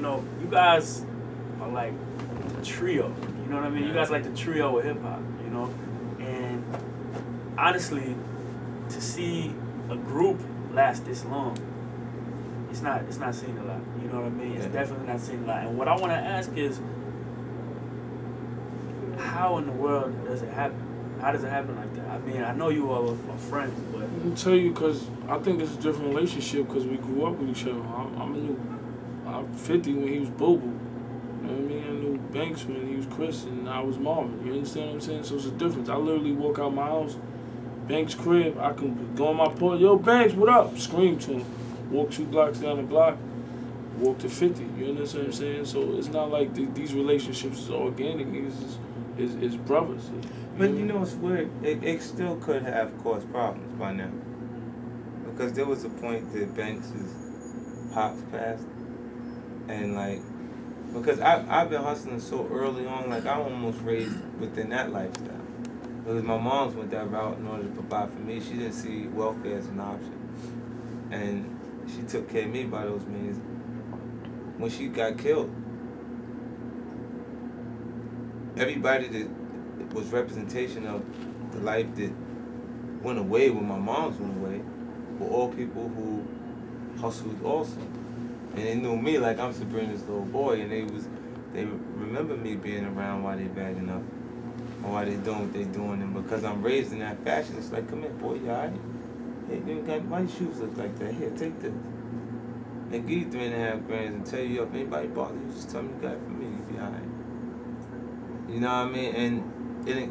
know, you guys are like the trio. You know what I mean? You guys like the trio of hip hop. You know, and honestly, to see a group last this long, it's not seen a lot. You know what I mean? It's definitely not seen a lot. And what I want to ask is, how in the world does it happen? How does it happen like that? I mean, I know you all are friends, but... Let me tell you, because I think it's a different relationship because we grew up with each other. I'm 50 when he was Boo Boo. You know what I mean? I knew Banks when he was Chris and I was Marvin. You understand what I'm saying? So it's a difference. I literally walk out my house, Banks' crib, I can go on my porch, yo, Banks, what up? Scream to him. Walk 2 blocks down the block, walk to 50. You understand what I'm saying? So it's not like these relationships is organic. Niggas is brothers. But you know what's weird? It still could have caused problems by now. Because there was a point that Banks' pops passed. And like, because I've been hustling so early on, like I almost raised within that lifestyle. Because my mom's went that route in order to provide for me. She didn't see welfare as an option. And she took care of me by those means. When she got killed, everybody that was representation of the life that went away when my mom's went away were all people who hustled also. And they knew me like I'm Sabrina's little boy, and they remember me being around while they bagging up or while they doing what they doing. And because I'm raised in that fashion, it's like, come here, boy, you all right? Hey, why your shoes look like that? Here, take this. They give you $3.5 grand and tell you, if anybody bother you, just tell me you got it from me, you'll be all right. You know what I mean? And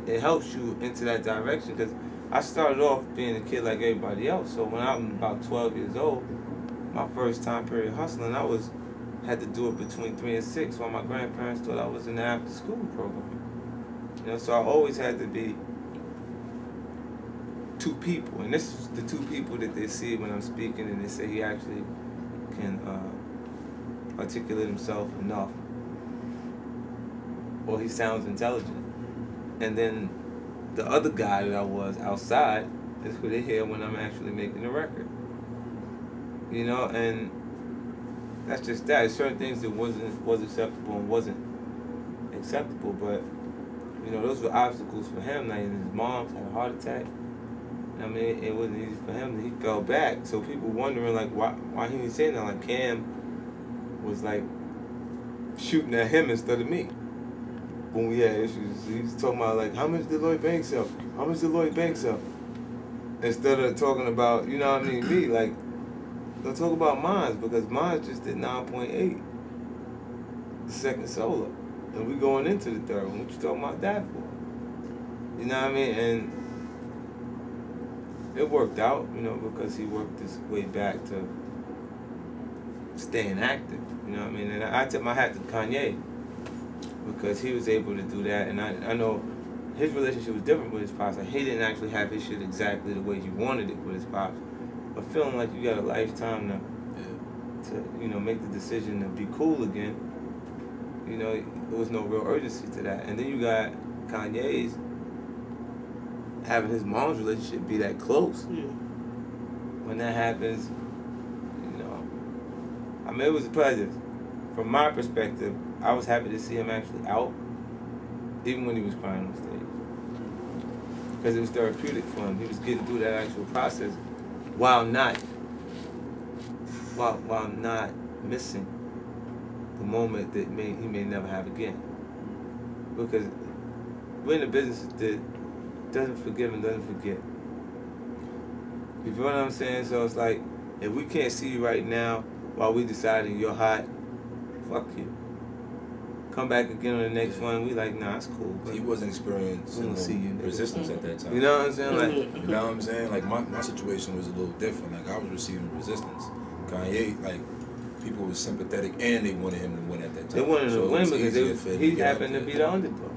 it helps you into that direction, because I started off being a kid like everybody else. So when I'm about 12 years old, my first time period hustling, I had to do it between 3 and 6 while my grandparents thought I was in the after school program. You know, so I always had to be 2 people, and this is the 2 people that they see when I'm speaking, and they say he actually can articulate himself enough, or he sounds intelligent. And then the other guy that I was outside is who they hear when I'm actually making the record. You know, and that's just that. There's certain things that was acceptable and wasn't acceptable, but you know, those were obstacles for him. Like his mom had a heart attack. I mean, it wasn't easy for him. He fell back. So people wondering like why he was saying that. Like Cam was like shooting at him instead of me when we had issues. He was talking about like, how much did Lloyd Banks sell? How much did Lloyd Banks sell? Instead of talking about, you know what I mean, me, like, don't talk about mines, because mines just did 9.8 the second solo. And we going into the third one. What you talking about that for? You know what I mean? And it worked out, you know, because he worked his way back to staying active. You know what I mean? And I tip my hat to Kanye, because he was able to do that. And I know his relationship was different with his pops. Like, he didn't actually have his shit exactly the way he wanted it with his pops. But feeling like you got a lifetime to you know, make the decision to be cool again, you know, there was no real urgency to that. And then you got Kanye's having his mom's relationship be that close. Yeah. When that happens, you know, I mean, it was a pleasure. From my perspective, I was happy to see him actually out, even when he was crying on stage, because it was therapeutic for him. He was getting through that actual process while not missing the moment that he may never have again. Because we're in a business that doesn't forgive and doesn't forget. You feel what I'm saying? So it's like, if we can't see you right now while we deciding you're hot, fuck you. Come back again on the next one. We like, nah, it's cool. He wasn't experiencing resistance at that time. You know what I'm saying? Like, you know what I'm saying? Like my situation was a little different. Like I was receiving resistance. Kanye, like people were sympathetic and they wanted him to win at that time. They wanted him to win because he happened to be the underdog.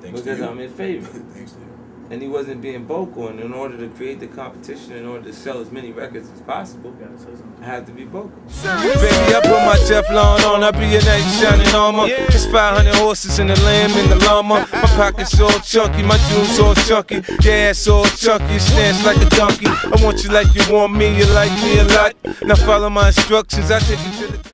Because I'm in favor. Thanks to you. And he wasn't being vocal, and in order to create the competition, in order to sell as many records as possible, I had to be vocal. Baby, I put my Teflon on, I be your knight shining armor. There's 500 horses in the lamb in the llama. My pockets all chunky, my jewels all chunky. Your ass all chunky, stance like a donkey. I want you like you want me, you like me a lot. Now follow my instructions, I take you to the